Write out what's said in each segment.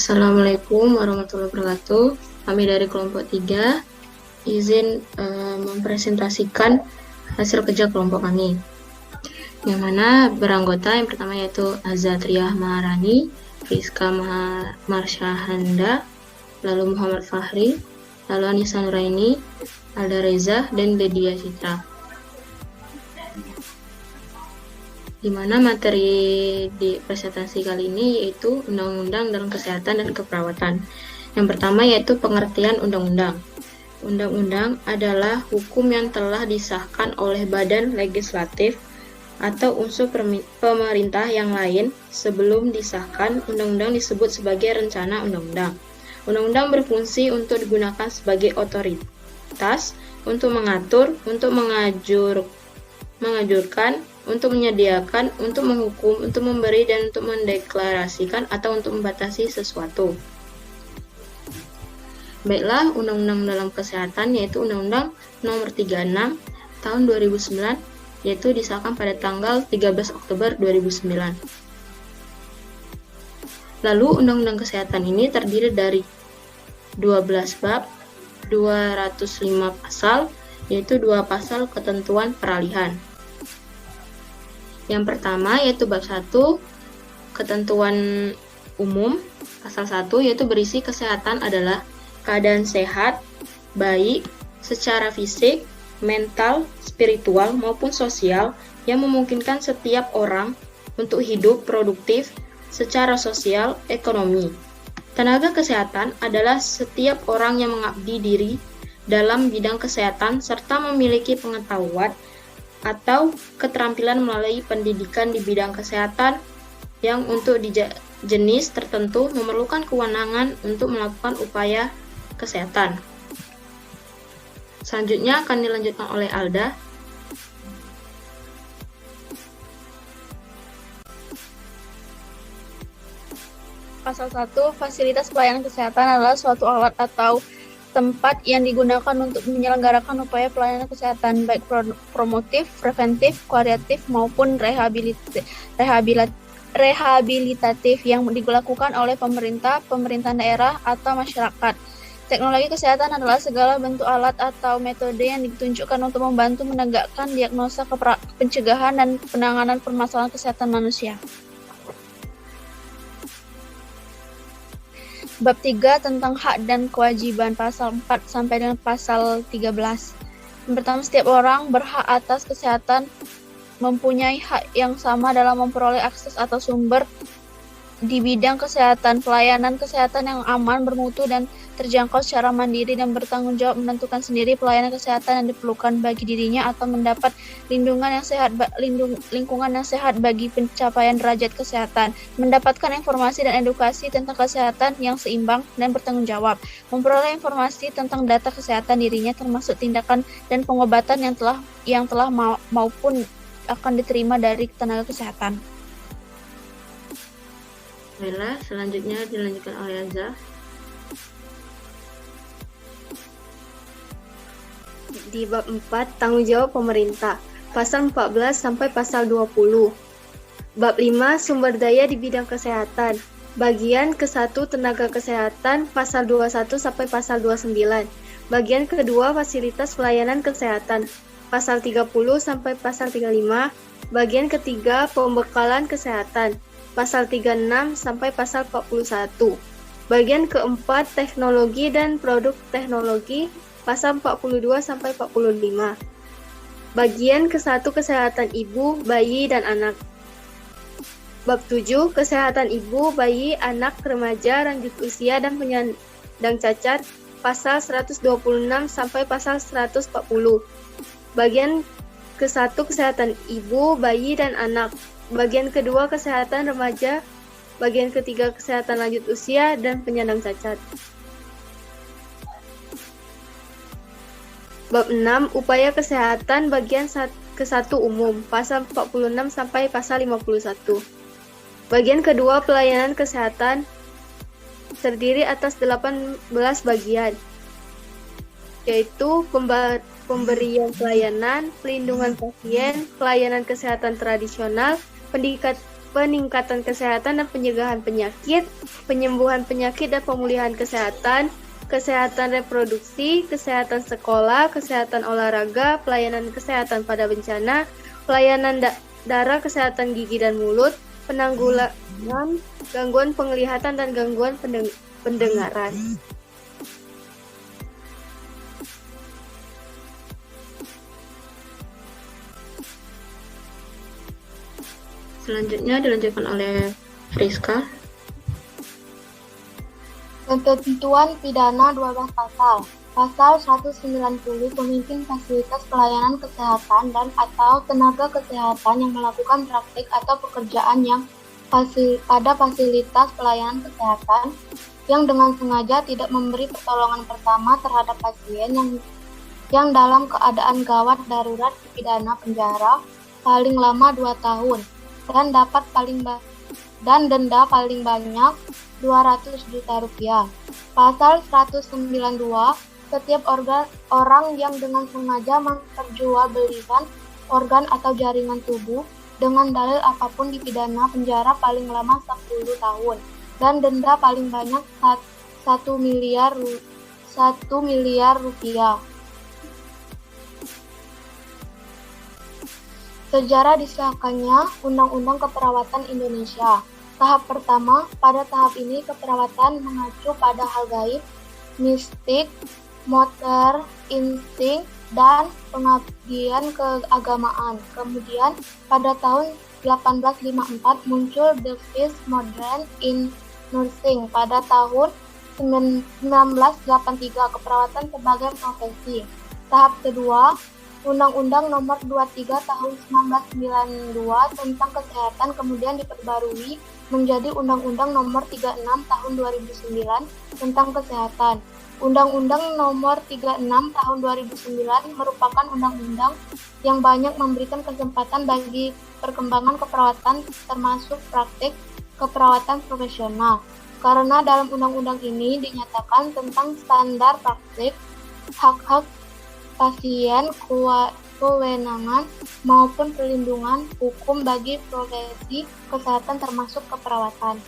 Assalamualaikum warahmatullahi wabarakatuh. Kami dari kelompok 3 izin mempresentasikan hasil kerja kelompok kami. Yang mana beranggota yang pertama yaitu Azatriah Maharani, Rizka Marsyahanda, lalu Muhammad Fahri, lalu Anissa Nuraini, Alda Reza, dan Lydia Citra. Di mana materi di presentasi kali ini yaitu Undang-Undang dalam Kesehatan dan Keperawatan. Yang pertama yaitu pengertian undang-undang. Undang-undang adalah hukum yang telah disahkan oleh badan legislatif atau unsur pemerintah yang lain sebelum disahkan. Undang-undang disebut sebagai rencana undang-undang. Undang-undang berfungsi untuk digunakan sebagai otoritas untuk mengatur, untuk mengajurkan, untuk menyediakan, untuk menghukum, untuk memberi, dan untuk mendeklarasikan atau untuk membatasi sesuatu. Baiklah, Undang-Undang dalam Kesehatan yaitu Undang-Undang Nomor 36 Tahun 2009 yaitu disahkan pada tanggal 13 Oktober 2009. Lalu Undang-Undang Kesehatan ini terdiri dari 12 bab, 205 pasal, yaitu 2 pasal ketentuan peralihan. Yang pertama yaitu bab 1, ketentuan umum, pasal 1 yaitu berisi kesehatan adalah keadaan sehat, baik, secara fisik, mental, spiritual, maupun sosial yang memungkinkan setiap orang untuk hidup produktif secara sosial, ekonomi. Tenaga kesehatan adalah setiap orang yang mengabdi diri dalam bidang kesehatan serta memiliki pengetahuan atau keterampilan melalui pendidikan di bidang kesehatan yang untuk jenis tertentu memerlukan kewenangan untuk melakukan upaya kesehatan. Selanjutnya akan dilanjutkan oleh Alda. Pasal 1, fasilitas pelayanan kesehatan adalah suatu alat atau tempat yang digunakan untuk menyelenggarakan upaya pelayanan kesehatan, baik promotif, preventif, kuratif, maupun rehabilitatif yang dilakukan oleh pemerintah, pemerintahan daerah, atau masyarakat. Teknologi kesehatan adalah segala bentuk alat atau metode yang ditunjukkan untuk membantu menegakkan diagnosa, pencegahan, dan penanganan permasalahan kesehatan manusia. Bab 3 tentang hak dan kewajiban, pasal 4 sampai dengan pasal 13. Yang pertama, setiap orang berhak atas kesehatan, mempunyai hak yang sama dalam memperoleh akses atau sumber di bidang kesehatan, pelayanan kesehatan yang aman, bermutu, dan terjangkau secara mandiri, dan bertanggung jawab menentukan sendiri pelayanan kesehatan yang diperlukan bagi dirinya atau mendapat lingkungan yang sehat bagi pencapaian derajat kesehatan, mendapatkan informasi dan edukasi tentang kesehatan yang seimbang dan bertanggung jawab, memperoleh informasi tentang data kesehatan dirinya termasuk tindakan dan pengobatan yang telah maupun akan diterima dari tenaga kesehatan. Baiklah, selanjutnya dilanjutkan oleh Azza. Di bab 4, tanggung jawab pemerintah, pasal 14 sampai pasal 20. Bab 5, sumber daya di bidang kesehatan, bagian ke-1 tenaga kesehatan, pasal 21 sampai pasal 29. Bagian kedua, fasilitas pelayanan kesehatan, pasal 30 sampai pasal 35. Bagian ketiga, pembekalan kesehatan, pasal 36 sampai pasal 41. Bagian keempat, teknologi dan produk teknologi, pasal 42 sampai 45. Bagian ke-1, kesehatan ibu, bayi, dan anak. Bab 7, kesehatan ibu, bayi, anak, remaja, lanjut usia, dan penyandang cacat, pasal 126 sampai pasal 140. Bagian ke-1, kesehatan ibu, bayi, dan anak. Bagian kedua, kesehatan remaja. Bagian ketiga, kesehatan lanjut usia dan penyandang cacat. Bab 6, upaya kesehatan, bagian ke-1 umum, pasal 46 sampai pasal 51. Bagian kedua, pelayanan kesehatan, terdiri atas 18 bagian, yaitu pemberian pelayanan, pelindungan pasien, pelayanan kesehatan tradisional, peningkatan kesehatan dan pencegahan penyakit, penyembuhan penyakit dan pemulihan kesehatan, kesehatan reproduksi, kesehatan sekolah, kesehatan olahraga, pelayanan kesehatan pada bencana, pelayanan darah, kesehatan gigi dan mulut, penanggulangan gangguan penglihatan dan gangguan pendengaran. Selanjutnya dilanjutkan oleh Friska. Ketentuan pidana 12 pasal. Pasal 190 pemimpin fasilitas pelayanan kesehatan dan atau tenaga kesehatan yang melakukan praktik atau pekerjaan yang pada fasilitas pelayanan kesehatan yang dengan sengaja tidak memberi pertolongan pertama terhadap pasien yang dalam keadaan gawat darurat dipidana penjara paling lama 2 tahun dan denda paling banyak 200 juta rupiah. Pasal 192, setiap orang yang dengan sengaja memperjualbelikan organ atau jaringan tubuh dengan dalil apapun dipidana penjara paling lama 10 tahun dan denda paling banyak 1 miliar rupiah. Sejarah disahkannya Undang-Undang Keperawatan Indonesia. Tahap pertama, pada tahap ini keperawatan mengacu pada hal gaib, mistik, motor, insting, dan pengabdian keagamaan. Kemudian, pada tahun 1854 muncul the first modern in nursing. Pada tahun 1983 keperawatan sebagai profesi. Tahap kedua, Undang-Undang Nomor 23 Tahun 1992 tentang Kesehatan kemudian diperbarui menjadi Undang-Undang Nomor 36 Tahun 2009 tentang Kesehatan. Undang-Undang Nomor 36 Tahun 2009 merupakan undang-undang yang banyak memberikan kesempatan bagi perkembangan keperawatan termasuk praktik keperawatan profesional. Karena dalam undang-undang ini dinyatakan tentang standar praktik, hak-hak pasien, kewenangan, maupun perlindungan hukum bagi profesi kesehatan termasuk keperawatan.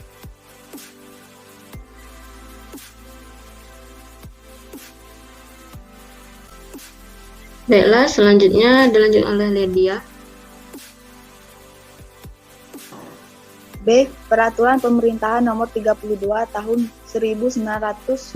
Baiklah, selanjutnya dilanjutkan oleh Lydia. B. Peraturan Pemerintahan Nomor 32 Tahun 1996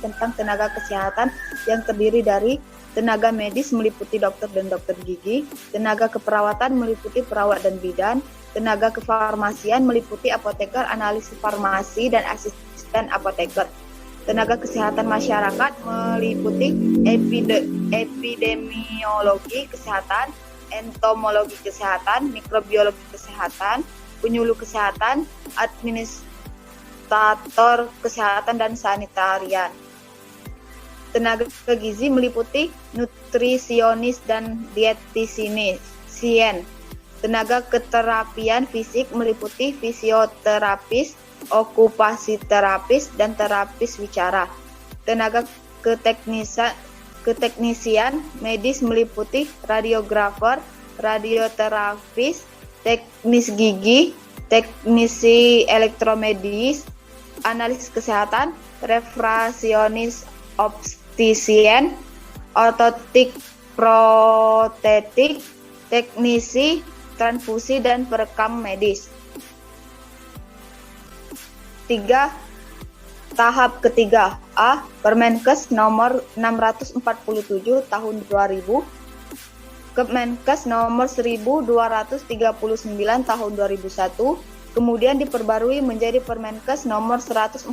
tentang tenaga kesehatan yang terdiri dari tenaga medis meliputi dokter dan dokter gigi, tenaga keperawatan meliputi perawat dan bidan, tenaga kefarmasian meliputi apoteker, analis farmasi, dan asisten apoteker. Tenaga kesehatan masyarakat meliputi epidemiologi kesehatan, entomologi kesehatan, mikrobiologi kesehatan, penyuluh kesehatan, administrator kesehatan, dan sanitarian. Tenaga gizi meliputi nutrisionis dan dietisien. Tenaga keterapian fisik meliputi fisioterapis, okupasi terapis, dan terapis wicara. Tenaga keteknisian medis meliputi radiografer, radioterapis, teknis gigi, teknisi elektromedis, analis kesehatan, refraksionis optisien, ortotik protetik, teknisi transfusi, dan perekam medis. 3. Tahap ketiga. A. Permenkes nomor 647 tahun 2000, Kemenkes nomor 1239 tahun 2001, kemudian diperbarui menjadi Permenkes nomor 148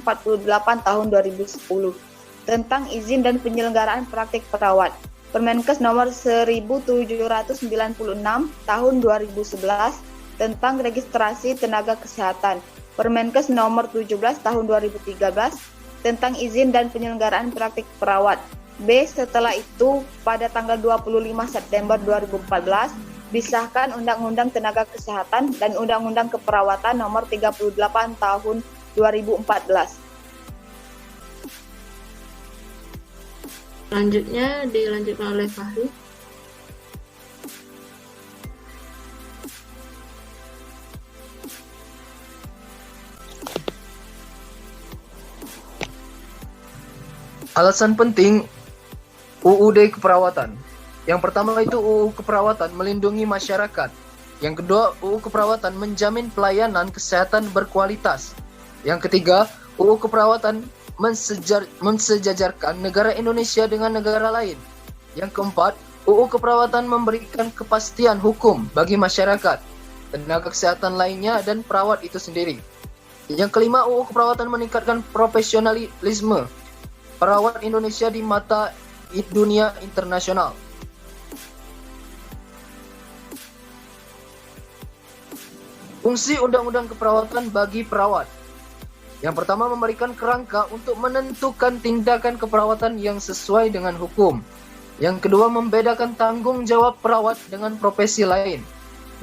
tahun 2010 tentang izin dan penyelenggaraan praktik perawat. Permenkes nomor 1796 tahun 2011 tentang registrasi tenaga kesehatan. Permenkes nomor 17 tahun 2013 tentang izin dan penyelenggaraan praktik perawat. B. Setelah itu, pada tanggal 25 September 2014, disahkan Undang-Undang Tenaga Kesehatan dan Undang-Undang Keperawatan nomor 38 tahun 2014. Selanjutnya dilanjutkan oleh Fahri. Alasan penting UUD keperawatan. Yang pertama itu UU keperawatan melindungi masyarakat. Yang kedua, UU keperawatan menjamin pelayanan kesehatan berkualitas. Yang ketiga, UU keperawatan mensejajarkan negara Indonesia dengan negara lain. Yang keempat, UU keperawatan memberikan kepastian hukum bagi masyarakat, tenaga kesehatan lainnya, dan perawat itu sendiri. Yang kelima, UU keperawatan meningkatkan profesionalisme perawat Indonesia di mata dunia internasional. Fungsi Undang-Undang Keperawatan bagi perawat. Yang pertama, memberikan kerangka untuk menentukan tindakan keperawatan yang sesuai dengan hukum. Yang kedua, membedakan tanggung jawab perawat dengan profesi lain.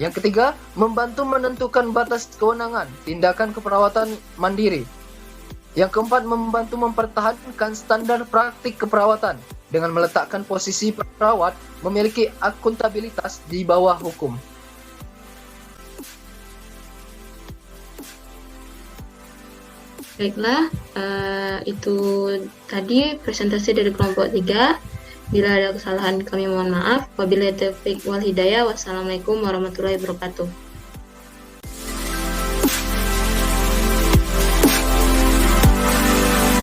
Yang ketiga, membantu menentukan batas kewenangan tindakan keperawatan mandiri. Yang keempat, membantu mempertahankan standar praktik keperawatan dengan meletakkan posisi perawat memiliki akuntabilitas di bawah hukum. Baiklah, itu tadi presentasi dari kelompok 3. Bila ada kesalahan kami mohon maaf. Wabillahi taufiq wal hidayah. Wassalamualaikum warahmatullahi wabarakatuh.